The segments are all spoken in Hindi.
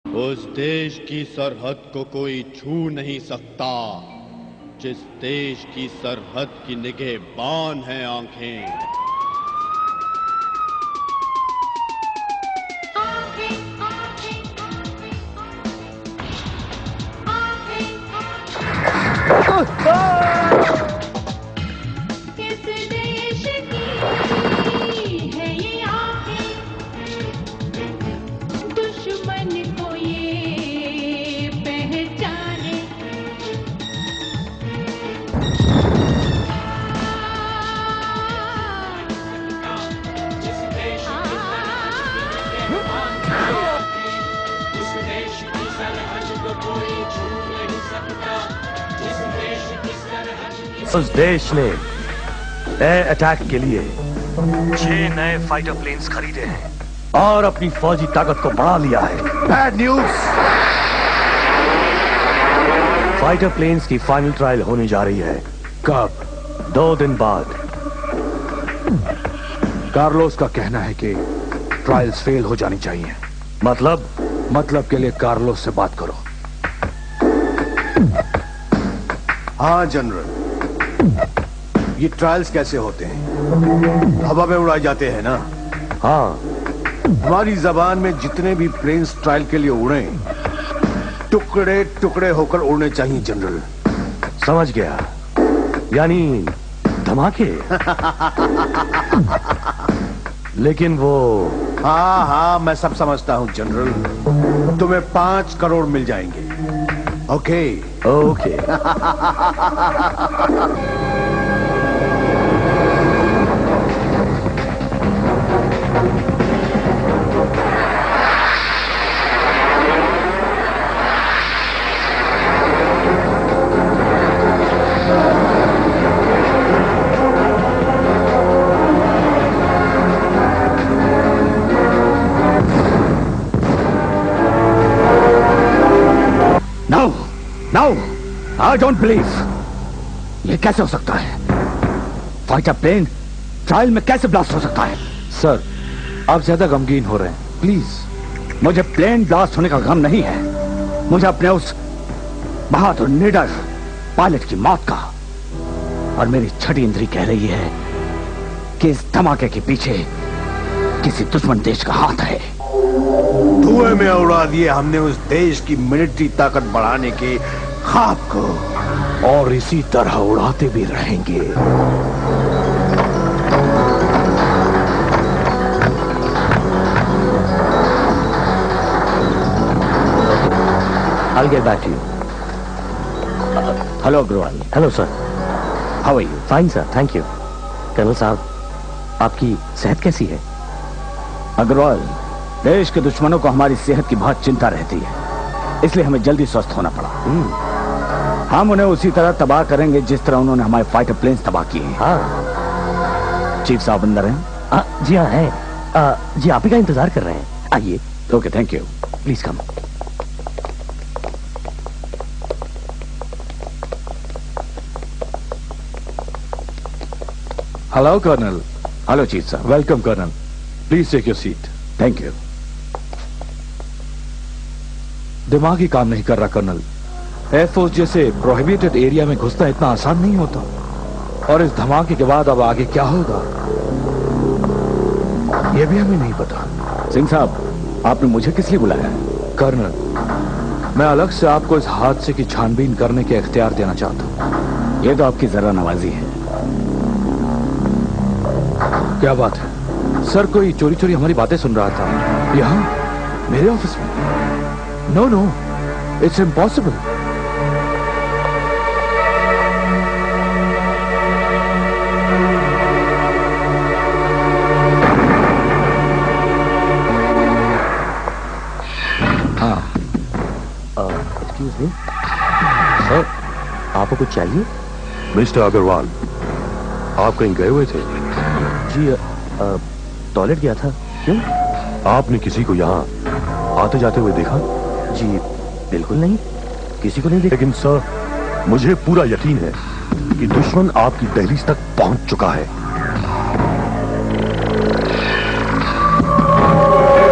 उस देश की सरहद को कोई छू नहीं सकता जिस देश की सरहद की निगहबान है आंखें। किस देश की है ये आंखें, दुश्मन को ये पहचाने। जिस देश उस देश की सरहद को कोई छू नहीं सकता। जिस देश की सरहद उस देश ने नए अटैक के लिए 6 नए फाइटर प्लेन्स खरीदे हैं और अपनी फौजी ताकत को बढ़ा लिया है। Bad news! फाइटर प्लेन्स की फाइनल ट्रायल होने जा रही है। कब? 2 दिन बाद। कार्लोस का कहना है कि ट्रायल्स फेल हो जानी चाहिए। मतलब के लिए कार्लोस से बात करो। हाँ जनरल, ये ट्रायल्स कैसे होते हैं? हवा में उड़ाए जाते हैं ना? हाँ, हमारी जबान में जितने भी प्लेन्स ट्रायल के लिए उड़े टुकड़े टुकड़े होकर उड़ने चाहिए जनरल। समझ गया। यानी धमाके। लेकिन वो हाँ मैं सब समझता हूँ जनरल। तुम्हें 5 करोड़ मिल जाएंगे। Okay okay. No, I don't believe। ये कैसे हो सकता है? फाइटर प्लेन ट्रायल में कैसे ब्लास्ट हो सकता है? सर, आप ज्यादा गमगीन हो रहे हैं। प्लीज, मुझे प्लेन ब्लास्ट होने का गम नहीं है। मुझे अपने उस बहादुर निडर पायलट की मौत का। और मेरी छठी इंद्री कह रही है कि इस धमाके के पीछे किसी दुश्मन देश का हाथ है। धुएं में उड़ा दिए हमने उस देश की मिलिट्री ताकत बढ़ाने के ख्वाब को, और इसी तरह उड़ाते भी रहेंगे। I'll get back to you. Hello Agarwal. Hello sir. How are you? Fine sir, thank you. Colonel साहब, आपकी सेहत कैसी है? अग्रवाल, देश के दुश्मनों को हमारी सेहत की बहुत चिंता रहती है, इसलिए हमें जल्दी स्वस्थ होना पड़ा। हम उन्हें उसी तरह तबाह करेंगे जिस तरह उन्होंने हमारे फाइटर प्लेन्स तबाह किए हैं। हाँ। चीफ साहब अंदर हैं? जी हाँ है। जी आप ही का इंतजार कर रहे हैं। आइए। Okay, thank you. Please come. Hello colonel. Hello chief साहब। Welcome colonel, please take your seat. Thank you. दिमाग ही काम नहीं कर रहा कर्नल। एयरफोर्स जैसे प्रोहिबिटेड एरिया में घुसना इतना आसान नहीं होता, और इस धमाके के बाद अब आगे क्या होगा यह भी हमें नहीं पता। सिंह साहब, आपने मुझे किस लिए बुलाया है? कर्नल, मैं अलग से आपको इस हादसे की छानबीन करने के इख्तियार देना चाहता हूं। यह तो आपकी जरा नवाजी है। क्या बात है सर? कोई चोरी चोरी हमारी बातें सुन रहा था यहाँ मेरे ऑफिस में? No, it's impossible. हाँ, एक्सक्यूज मी सर, आपको कुछ चाहिए? मिस्टर अग्रवाल, आप कहीं गए हुए थे? जी टॉयलेट गया था। क्यों? आपने किसी को यहाँ आते जाते हुए देखा? जी बिल्कुल नहीं, किसी को नहीं देखा। लेकिन सर, मुझे पूरा यकीन है कि दुश्मन आपकी दहलीज तक पहुंच चुका है।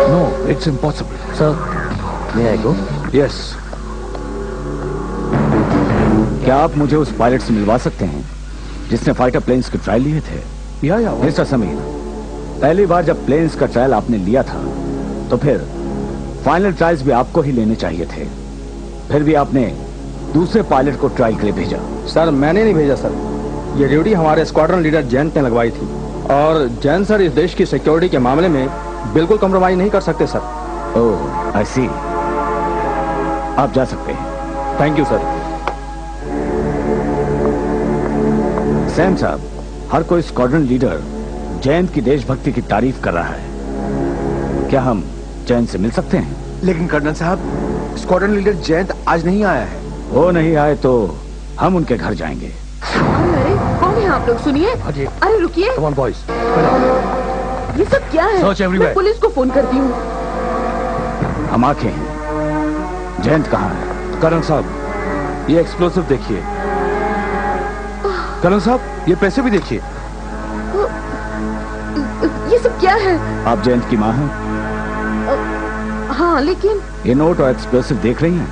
No, it's impossible. Sir, May I go? Yes. क्या आप मुझे उस पायलट से मिलवा सकते हैं जिसने फाइटर प्लेन्स के ट्रायल लिए थे? या मिस्टर समीर, पहली बार जब प्लेन्स का ट्रायल आपने लिया था तो फिर फाइनल ट्रायल्स भी आपको ही लेने चाहिए थे। फिर भी आपने दूसरे पायलट को ट्रायल के लिए भेजा। सर मैंने नहीं भेजा सर, ये ड्यूटी हमारे स्क्वाड्रन लीडर जयंत ने लगवाई थी और जयंत सर इस देश की सिक्योरिटी के मामले में बिल्कुल कम्प्रोमाइज नहीं कर सकते सर। ओह, आई सी। आप जा सकते हैं। Thank you sir. सैम साहब, हर कोई स्क्वाड्रन लीडर जयंत की देशभक्ति की तारीफ कर रहा है। क्या हम जयंत से मिल सकते हैं? लेकिन कर्नल साहब, स्क्वाड्रन लीडर जयंत आज नहीं आया है। वो नहीं आए तो हम उनके घर जाएंगे। अरे कौन है आप लोग? सुनिए। अरे रुकिए। Come on, boys. ये सब क्या है? Search everywhere. मैं पुलिस को फोन करती हूँ। हम आंखें हैं। जयंत कहाँ है? कर्नल साहब, ये एक्सप्लोसिव देखिए। कर्नल साहब, ये पैसे भी देखिए। ये सब क्या है? आप जयंत की माँ हैं? हाँ, लेकिन ये नोट और एक्सप्लोसिव देख रही हैं?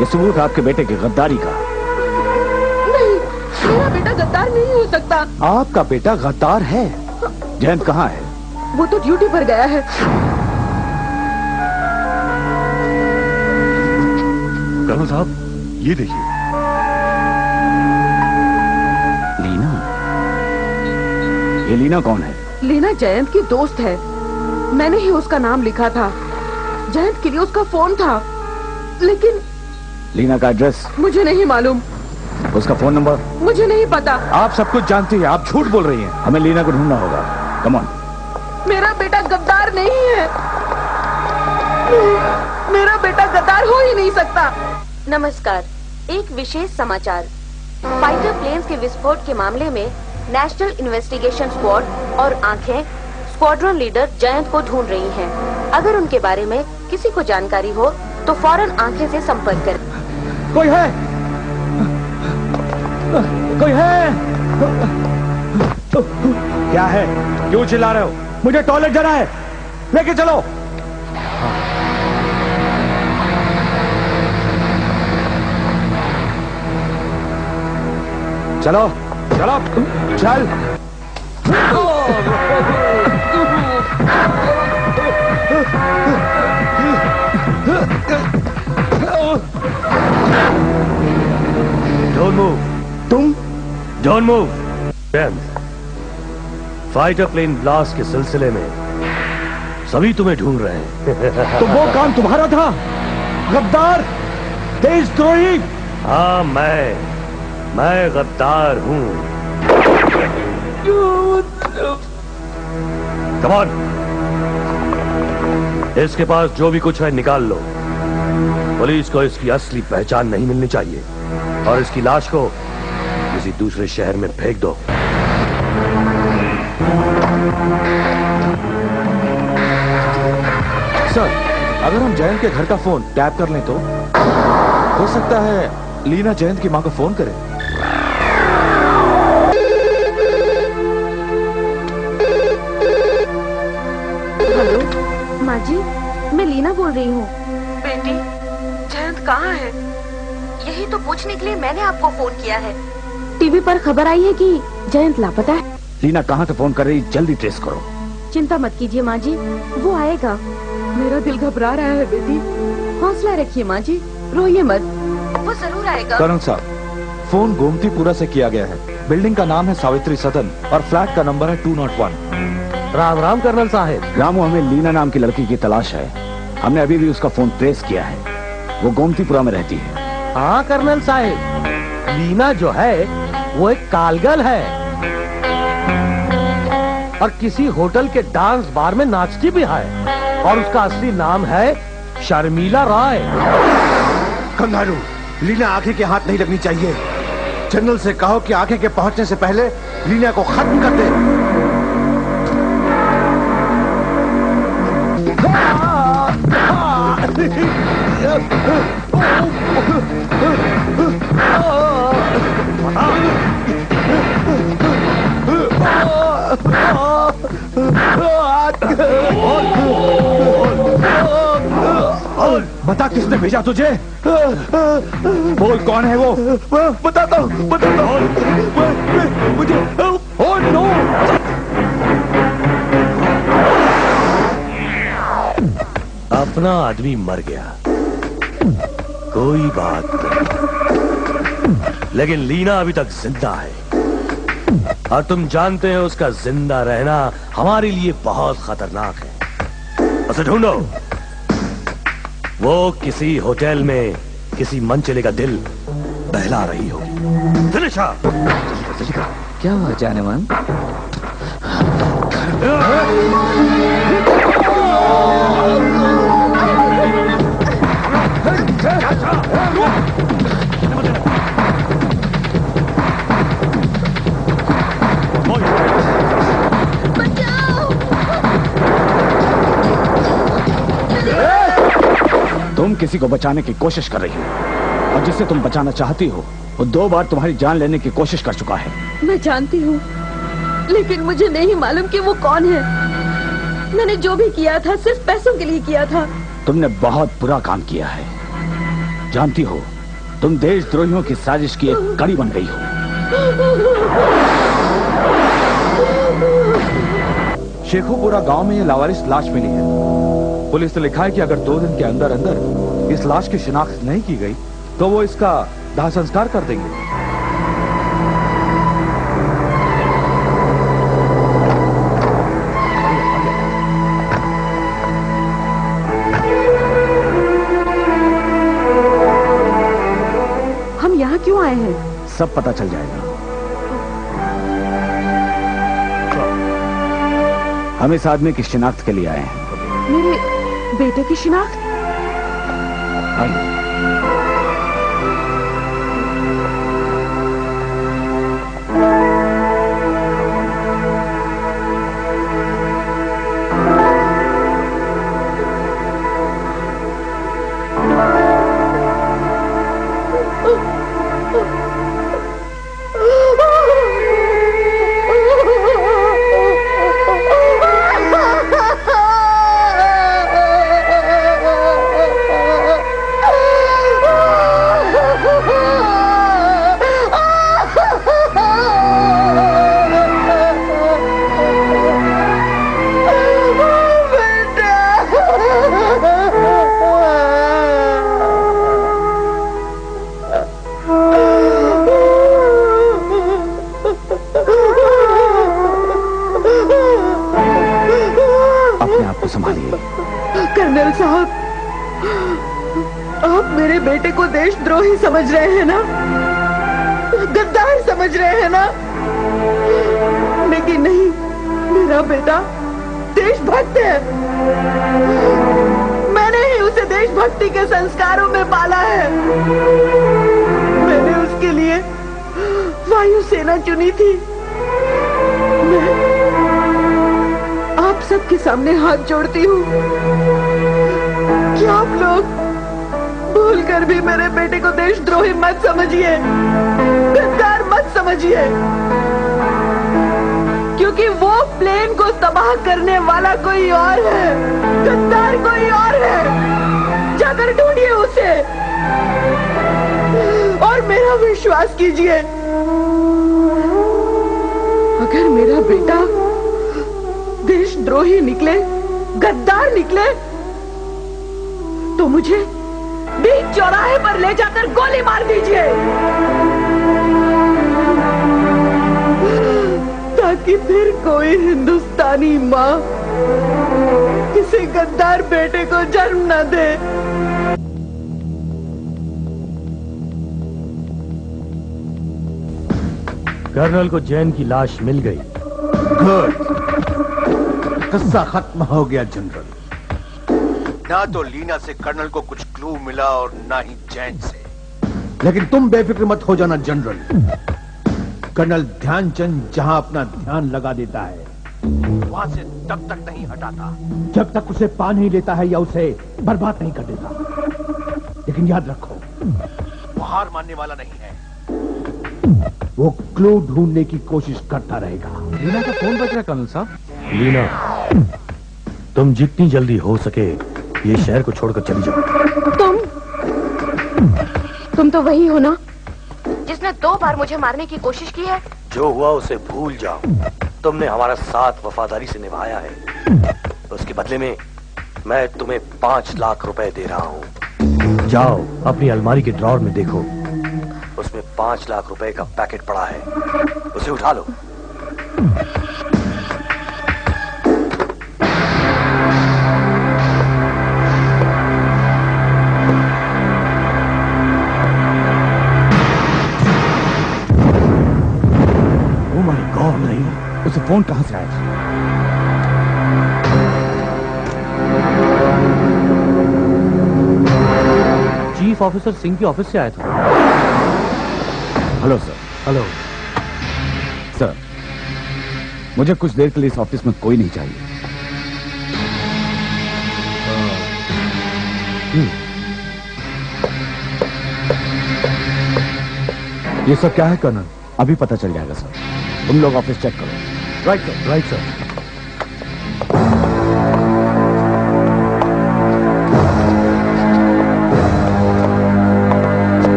ये सबूत आपके बेटे की गद्दारी का। नहीं, मेरा बेटा गद्दार नहीं हो सकता। आपका बेटा गद्दार है। जयंत कहाँ है? वो तो ड्यूटी पर गया है। कर्नल साहब, ये देखिए। लीना? ये लीना कौन है? लीना जयंत की दोस्त है। मैंने ही उसका नाम लिखा था। जयंत के लिए उसका फोन था, लेकिन लीना का एड्रेस? मुझे नहीं मालूम। उसका फोन नंबर? मुझे नहीं पता। आप सब कुछ जानती हैं, आप झूठ बोल रही हैं। हमें लीना को ढूंढना होगा। Come on. मेरा बेटा गद्दार नहीं है। मेरा बेटा गद्दार हो ही नहीं सकता। नमस्कार, एक विशेष समाचार। फाइटर प्लेन्स के विस्फोट के मामले में नेशनल इन्वेस्टिगेशन स्क्वाड और आंखें स्क्वाड्रन लीडर जयंत को ढूंढ रही हैं। अगर उनके बारे में किसी को जानकारी हो तो फौरन आंखें से संपर्क करें। कोई है? कोई है? क्या है? क्यों चिल्ला रहे हो? मुझे टॉयलेट जाना है, लेके चलो। चलो चलो चल। Don't move. तुम? Don't move. Jayant, fighter plane blast के सिलसिले में सभी तुम्हें ढूंढ रहे हैं। तो वो काम तुम्हारा था? गद्दार, देशद्रोही। हाँ, मैं गद्दार हूँ। कम ऑन, इसके पास जो भी कुछ है निकाल लो। पुलिस को इसकी असली पहचान नहीं मिलनी चाहिए और इसकी लाश को किसी दूसरे शहर में फेंक दो। सर, अगर हम जयंत के घर का फोन टैप कर लें तो हो सकता है लीना जयंत की मां को फोन करे। हेलो माँ जी, मैं लीना बोल रही हूँ। बेटी, जयंत कहाँ है? यही तो पूछने के लिए मैंने आपको फोन किया है। टीवी पर खबर आई है कि जयंत लापता है। लीना कहाँ से फोन कर रही? जल्दी ट्रेस करो। चिंता मत कीजिए माँ जी, वो आएगा। मेरा दिल घबरा रहा है बेटी। हौसला रखिए माँ जी, रोइए मत। वो जरूर आएगा। कर्नल साहब, फोन गोमतीपुरा से किया गया है। बिल्डिंग का नाम है सावित्री सदन और फ्लैट का नंबर है 201। राम राम कर्नल साहब। रामू, हमें लीना नाम की लड़की की तलाश है। हमने अभी भी उसका फोन ट्रेस किया है। वो गोमतीपुरा में रहती है। हाँ कर्नल साहब, लीना जो है वो एक कालगल है और किसी होटल के डांस बार में नाचती भी है और उसका असली नाम है शर्मिला राय। कंगारू, लीना आंखें के हाथ नहीं लगनी चाहिए। जनरल से कहो कि आंखें के पहुंचने से पहले लीना को खत्म कर दे। Oh! बता किसने भेजा तुझे? बोल कौन है वो? बताता हूँ मुझे। Oh no! अपना आदमी मर गया, कोई बात नहीं, लेकिन लीना अभी तक जिंदा है और तुम जानते हो उसका जिंदा रहना हमारे लिए बहुत खतरनाक है। उसे ढूंढो, वो किसी होटल में किसी मनचले का दिल बहला रही होगी। फिनिशा! क्या हुआ जाने मन? तुम किसी को बचाने की कोशिश कर रही हो और जिसे तुम बचाना चाहती हो वो 2 बार तुम्हारी जान लेने की कोशिश कर चुका है। मैं जानती हूँ, लेकिन मुझे नहीं मालूम कि वो कौन है। मैंने जो भी किया था सिर्फ पैसों के लिए किया था। तुमने बहुत बुरा काम किया है। जानती हो, तुम देशद्रोहियों की साजिश की एक कड़ी बन गई हो। शेखुपुरा गांव में ये लावारिस लाश मिली है। पुलिस ने लिखा है कि अगर 2 दिन के अंदर अंदर इस लाश की शिनाख्त नहीं की गई तो वो इसका दाह संस्कार कर देंगे। हम यहाँ क्यों आए हैं? सब पता चल जाएगा। हम इस आदमी की शिनाख्त के लिए आए हैं। मेरे बेटे की शिनाख्त? आइए। कर्नल साहब, आप मेरे बेटे को देशद्रोही समझ रहे हैं ना? गद्दार समझ रहे हैं ना? लेकिन नहीं, मेरा बेटा देशभक्त है। मैंने ही उसे देशभक्ति के संस्कारों में पाला है। मैंने उसके लिए वायुसेना चुनी थी। मैं आप सबके सामने हाथ जोड़ती हूँ कि आप लोग भूलकर भी मेरे बेटे को देशद्रोही मत समझिए, गद्दार मत समझिए, क्योंकि वो प्लेन को तबाह करने वाला कोई और है, गद्दार कोई और है। जाकर ढूंढिए उसे और मेरा विश्वास कीजिए, अगर मेरा बेटा देशद्रोही निकले, गद्दार निकले, तो मुझे बीच चौराहे पर ले जाकर गोली मार दीजिए, ताकि फिर कोई हिंदुस्तानी माँ किसी गद्दार बेटे को जन्म न दे। कर्नल को जैन की लाश मिल गई। गुड, किस्सा खत्म हो गया जनरल। ना तो लीना से कर्नल को कुछ क्लू मिला और ना ही जैन से। लेकिन तुम बेफिक्र मत हो जाना जनरल। कर्नल ध्यानचंद जहां अपना ध्यान लगा देता है वहां से तब तक नहीं हटाता जब तक उसे पा नहीं लेता है या उसे बर्बाद नहीं कर देता। लेकिन याद रखो, वो हार मानने वाला नहीं है। वो क्लू ढूंढने की कोशिश करता रहेगा। लीना का फोन बज रहा है कर्नल साहब। लीना, तुम जितनी जल्दी हो सके ये शहर को छोड़कर चली जाओ। तो वही हो ना जिसने 2 बार मुझे मारने की कोशिश की है। जो हुआ उसे भूल जाओ। तुमने हमारा साथ वफादारी से निभाया है, उसके बदले में मैं तुम्हें 5 लाख रुपए दे रहा हूँ। जाओ अपनी अलमारी के ड्रॉर में देखो, उसमें 5 लाख रुपए का पैकेट पड़ा है, उसे उठा लो। ओह माय गॉड, नहीं, उसे फोन कहां से आया? चीफ ऑफिसर सिंह के ऑफिस से आया था। Hello sir. हेलो सर, मुझे कुछ देर के लिए इस ऑफिस में कोई नहीं चाहिए। ये सब क्या है कर्नल? अभी पता चल जाएगा सर। तुम लोग ऑफिस चेक करो। Right sir, right sir.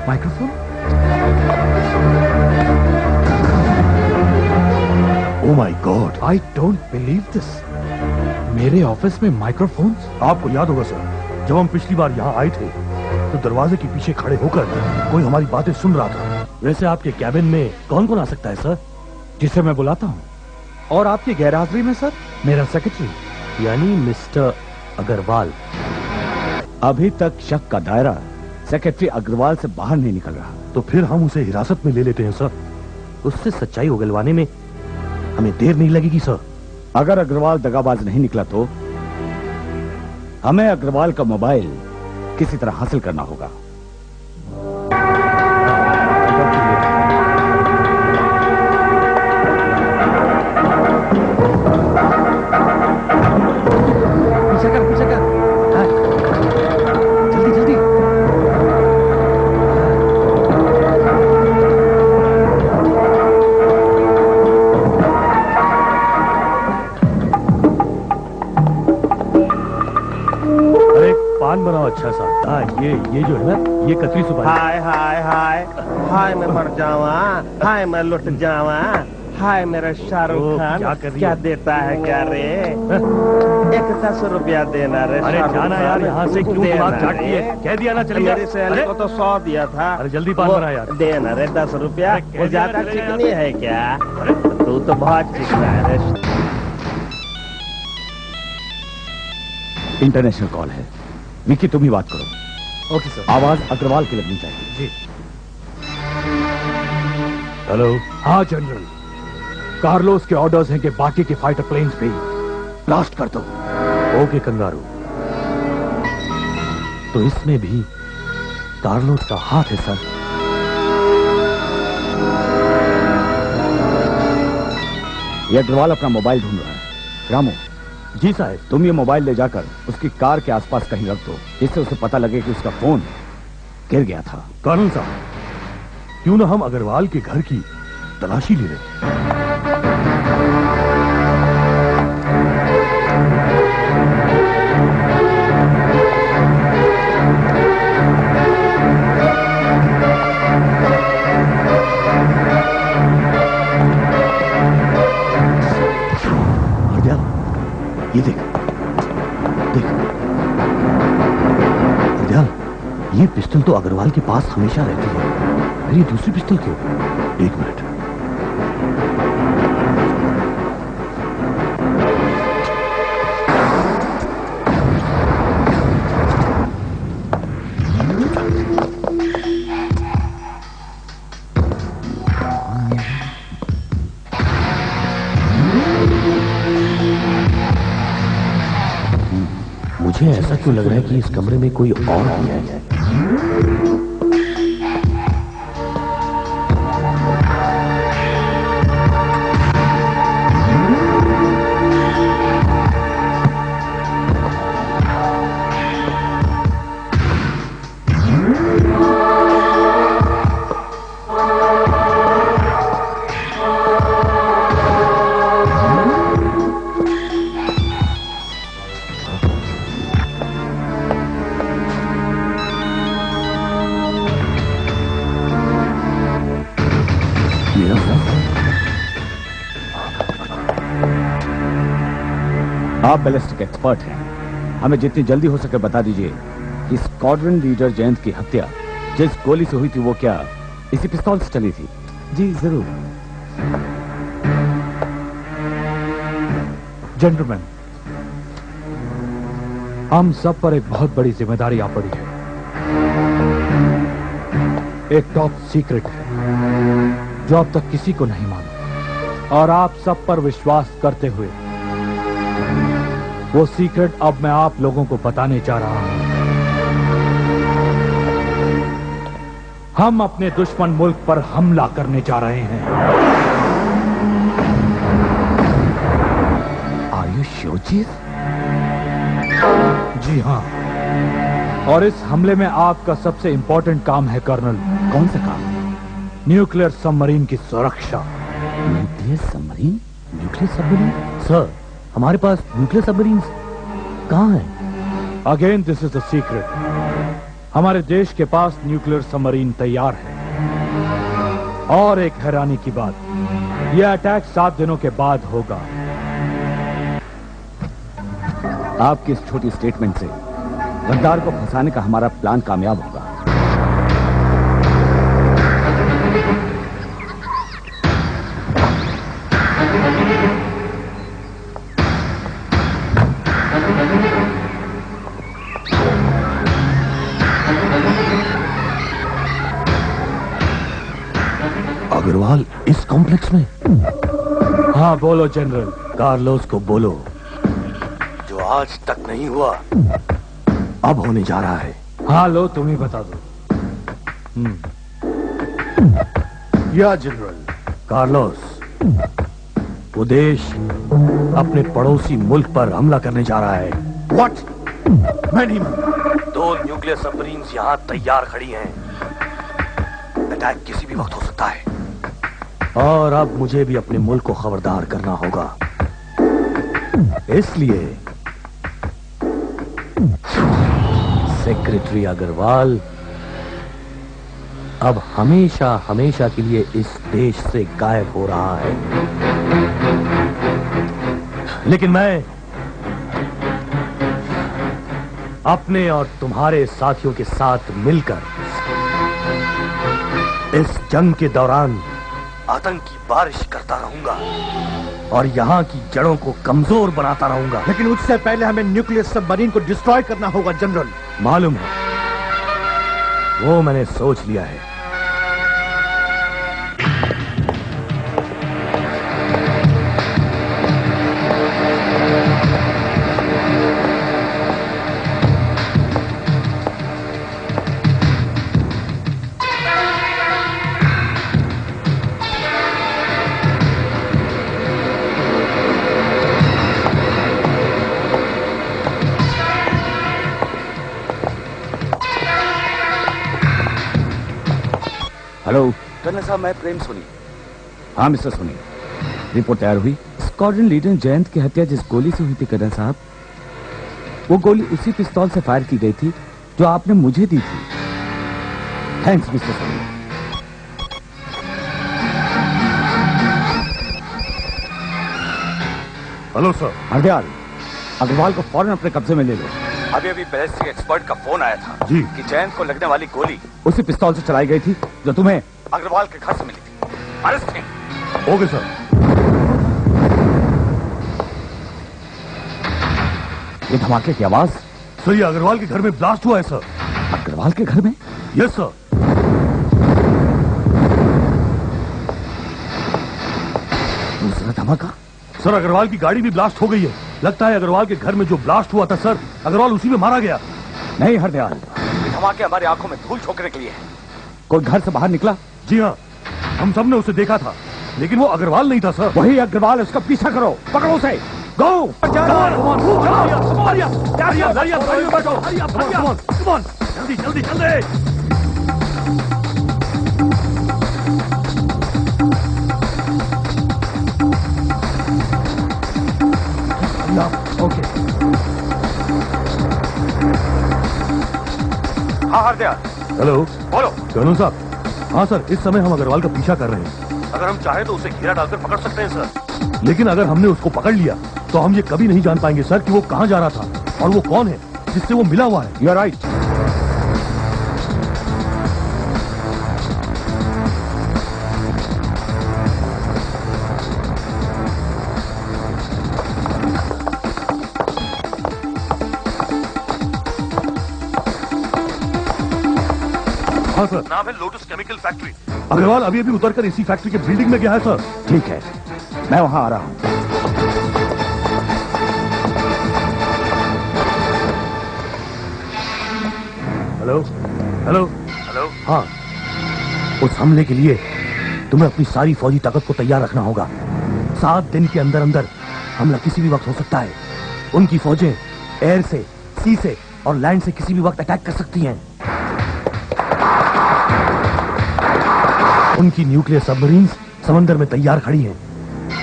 Microphone? Oh my God, I don't believe this. मेरे ऑफिस में माइक्रोफोन? आपको याद होगा सर, जब हम पिछली बार यहाँ आए थे तो दरवाजे के पीछे खड़े होकर कोई हमारी बातें सुन रहा था। वैसे आपके कैबिन में कौन कौन आ सकता है सर? जिसे मैं बुलाता हूँ। और आपकी गैरहाजिरी में सर मेरा सेक्रेटरी, यानी मिस्टर अग्रवाल। अभी तक शक का दायरा सेक्रेटरी अग्रवाल से बाहर नहीं निकल रहा। तो फिर हम उसे हिरासत में ले लेते हैं सर। उससे सच्चाई उगलवाने में हमें देर नहीं लगेगी सर। अगर अग्रवाल दगाबाज नहीं निकला तो हमें अग्रवाल का मोबाइल किसी तरह हासिल करना होगा। पीछे कर। जल्दी जल्दी। अरे पान बनाओ अच्छा सा। हाँ, ये जो है ना, ये कतरी सुपारी। हाय हाय हाय हाय, मैं मर जावा, हाय मैं लुट जावा, हाय मेरा शाहरुख खान क्या देता है क्या रे? 10 रुपया देना रे। अरे जाना यार यहाँ से, क्यों दिमाग चाटती है? कह दिया ना चलेगा। मेरी सहेली को तो 100 दिया था। अरे जल्दी पान बना यार। देना रे 10 रुपया। वो ज्यादा चिकनी है क्या? तू तो बहुत चिकना है रे। इंटरनेशनल कॉल है। विकी तुम ही बात करो। Okay sir. आवाज अग्रवाल की लगनी चाहिए। जी। हेलो। हाँ जनरल, कार्लोस के ऑर्डर्स हैं कि बाकी के फाइटर प्लेन्स भी ब्लास्ट कर दो। Okay kangaroo. तो इसमें भी कार्लोस का हाथ है सर। ये अग्रवाल अपना मोबाइल ढूंढ रहा है। रामू। जी साहब। तुम ये मोबाइल ले जाकर उसकी कार के आसपास कहीं रख दो, जिससे उसे पता लगे कि उसका फोन गिर गया था। कर्नल साहब, क्यों ना हम अग्रवाल के घर की तलाशी ले लें? ये देख हरदयाल, ये पिस्टल तो अग्रवाल के पास हमेशा रहती है, फिर ये दूसरी पिस्टल क्यों? 1 मिनट। मुझे ऐसा क्यों लग रहा है कि इस कमरे में कोई और भी है? आप बैलिस्टिक एक्सपर्ट हैं, हमें जितनी जल्दी हो सके बता दीजिए कि स्क्वाड्रन लीडर जयंत की हत्या जिस गोली से हुई थी वो क्या इसी पिस्तौल से चली थी? जी जरूर। जेंटलमैन, हम सब पर एक बहुत बड़ी जिम्मेदारी आ पड़ी है। एक टॉप सीक्रेट है जो अब तक किसी को नहीं मालूम, और आप सब पर विश्वास करते हुए वो सीक्रेट अब मैं आप लोगों को बताने जा रहा हूं। हम अपने दुश्मन मुल्क पर हमला करने जा रहे हैं। आर यू श्योर चीज? जी हां, और इस हमले में आपका सबसे इंपॉर्टेंट काम है कर्नल। कौन सा काम? न्यूक्लियर सबमरीन की सुरक्षा। Nuclear submarine? Nuclear submarine? Sir, हमारे पास न्यूक्लियर सबमरीन कहां है? Again this is the secret. हमारे देश के पास न्यूक्लियर सबमरीन तैयार है। और एक हैरानी की बात, यह अटैक 7 दिनों के बाद होगा। आपकी इस छोटी स्टेटमेंट से गद्दार को फंसाने का हमारा प्लान कामयाब होगा। अग्रवाल इस कॉम्प्लेक्स में? हाँ बोलो जनरल। कार्लोस को बोलो, जो आज तक नहीं हुआ अब होने जा रहा है। हाँ लो, तुम ही बता दो। या जनरल। कार्लोस, वो देश अपने पड़ोसी मुल्क पर हमला करने जा रहा है। व्हाट? मैं नहीं मानता। 2 न्यूक्लियर सबमरीन यहां तैयार खड़ी हैं। अटैक किसी भी वक्त हो सकता है, और अब मुझे भी अपने मुल्क को खबरदार करना होगा। इसलिए सेक्रेटरी अग्रवाल अब हमेशा हमेशा के लिए इस देश से गायब हो रहा है। लेकिन मैं अपने और तुम्हारे साथियों के साथ मिलकर इस जंग के दौरान आतंक की बारिश करता रहूंगा और यहां की जड़ों को कमजोर बनाता रहूंगा। लेकिन उससे पहले हमें न्यूक्लियर सबमरीन को डिस्ट्रॉय करना होगा जनरल। मालूम है, वो मैंने सोच लिया है। हेलो कर्नल साहब, मैं प्रेम सोनी। हाँ मिस्टर सोनी, रिपोर्ट तैयार हुई? स्क्वाड्रन लीडर जयंत की हत्या जिस गोली से हुई थी कर्नल साहब, वो गोली उसी पिस्तौल से फायर की गई थी जो आपने मुझे दी थी। Thanks mister Soni. Hello sir. Hardayal, Agarwal को फौरन अपने कब्जे में ले लो। अभी बैलिस्टिक एक्सपर्ट का फोन आया था जी कि जयंत को लगने वाली गोली उसी पिस्तौल से चलाई गई थी जो तुम्हें अग्रवाल के घर से मिली थी। Arrest him. Okay sir. ये धमाके की आवाज? सर, ये अग्रवाल के घर में ब्लास्ट हुआ है सर। अग्रवाल के घर में? Yes sir. दूसरा धमाका? सर, अग्रवाल की गाड़ी भी ब्लास्ट हो गई है। लगता है अग्रवाल के घर में जो ब्लास्ट हुआ था सर, अग्रवाल उसी में मारा गया। नहीं हरदयाल, ये धमाके हमारी आंखों में धूल झोंकने के लिए है। कोई घर से बाहर निकला? जी हाँ, हम सब ने उसे देखा था, लेकिन वो अग्रवाल नहीं था सर। वही अग्रवाल, उसका पीछा करो, पकड़ो उसे। गो! जल्दी जल्दी जल्दी। ओके। हाँ हरदयाल। हेलो, बोलो। कर्नल साहब। हाँ सर, इस समय हम अग्रवाल का पीछा कर रहे हैं। अगर हम चाहें तो उसे घेरा डालकर पकड़ सकते हैं सर। लेकिन अगर हमने उसको पकड़ लिया तो हम ये कभी नहीं जान पाएंगे सर कि वो कहाँ जा रहा था और वो कौन है जिससे वो मिला हुआ है। You are right. हाँ सर। नाम है लोटस केमिकल फैक्ट्री। अग्रवाल अभी अभी उतरकर इसी फैक्ट्री के बिल्डिंग में गया है सर। ठीक है, मैं वहां आ रहा हूं। Hello hello hello. हाँ, उस हमले के लिए तुम्हें अपनी सारी फौजी ताकत को तैयार रखना होगा। 7 दिन के अंदर अंदर हमला किसी भी वक्त हो सकता है। उनकी फौजें एयर से, सी से और लैंड से किसी भी वक्त अटैक कर सकती हैं। उनकी न्यूक्लियर सबमरीन्स समंदर में तैयार खड़ी हैं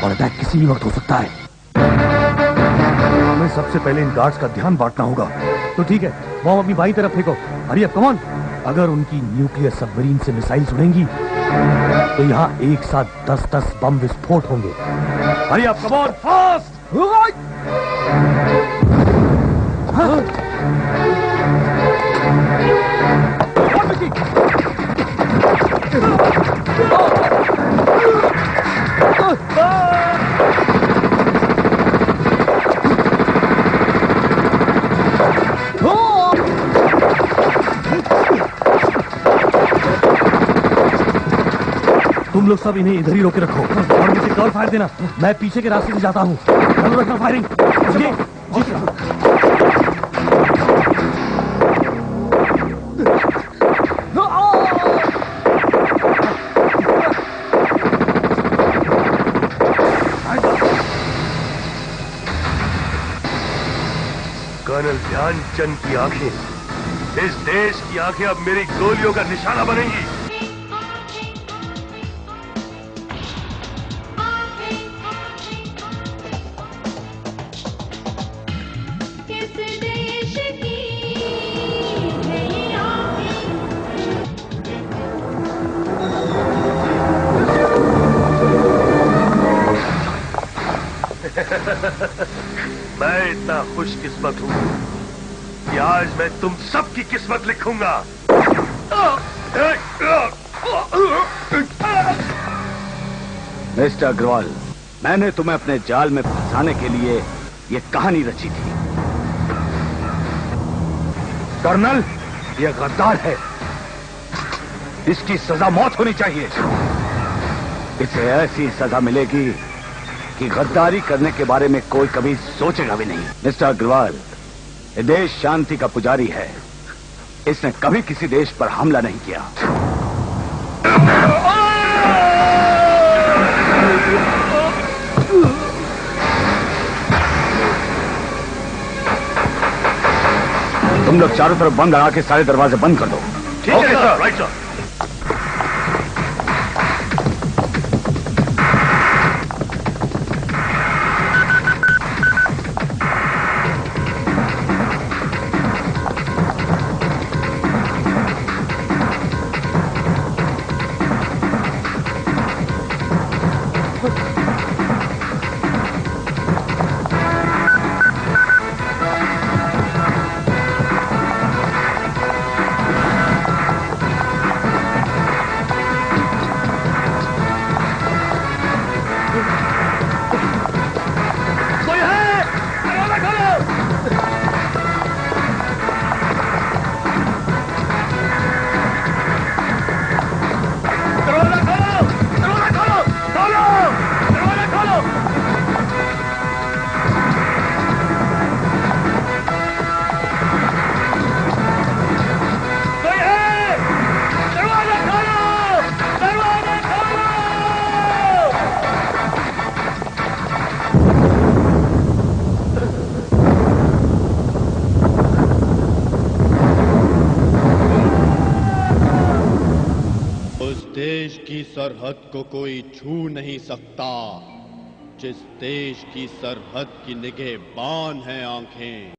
और अटैक किसी भी वक्त हो सकता है। हमें सबसे पहले इन गार्ड्स का ध्यान बांटना होगा। तो ठीक है, बॉम्ब अपनी बाईं तरफ फेंको। Hurry up, come on. अगर उनकी न्यूक्लियर सबमरीन से मिसाइल उड़ेंगी तो यहाँ एक साथ 10-10 बम विस्फोट होंगे। Hurry up, come on, fast. तुम लोग सब इन्हें इधर ही रोके रखो और मुझे कवर फायर देना। मैं पीछे के रास्ते से जाता हूँ। चालू रखना फायरिंग। जी जी। कर्नल ध्यानचंद की आंखें, इस देश की आंखें अब मेरी गोलियों का निशाना बनेंगी। मैं इतना खुशकिस्मत हूं कि आज मैं तुम सबकी किस्मत लिखूंगा। मिस्टर अग्रवाल, मैंने तुम्हें अपने जाल में फंसाने के लिए ये कहानी रची थी। कर्नल, ये गद्दार है। इसकी सजा मौत होनी चाहिए। इसे ऐसी सजा मिलेगी कि गद्दारी करने के बारे में कोई कभी सोचेगा भी नहीं। मिस्टर अग्रवाल, ये देश शांति का पुजारी है। इसने कभी किसी देश पर हमला नहीं किया। तुम लोग चारों तरफ बंद लगा के सारे दरवाजे बंद कर दो। ठीक है सर। Right sir. देश की सरहद को कोई छू नहीं सकता। जिस देश की सरहद की निगहबान है आंखें।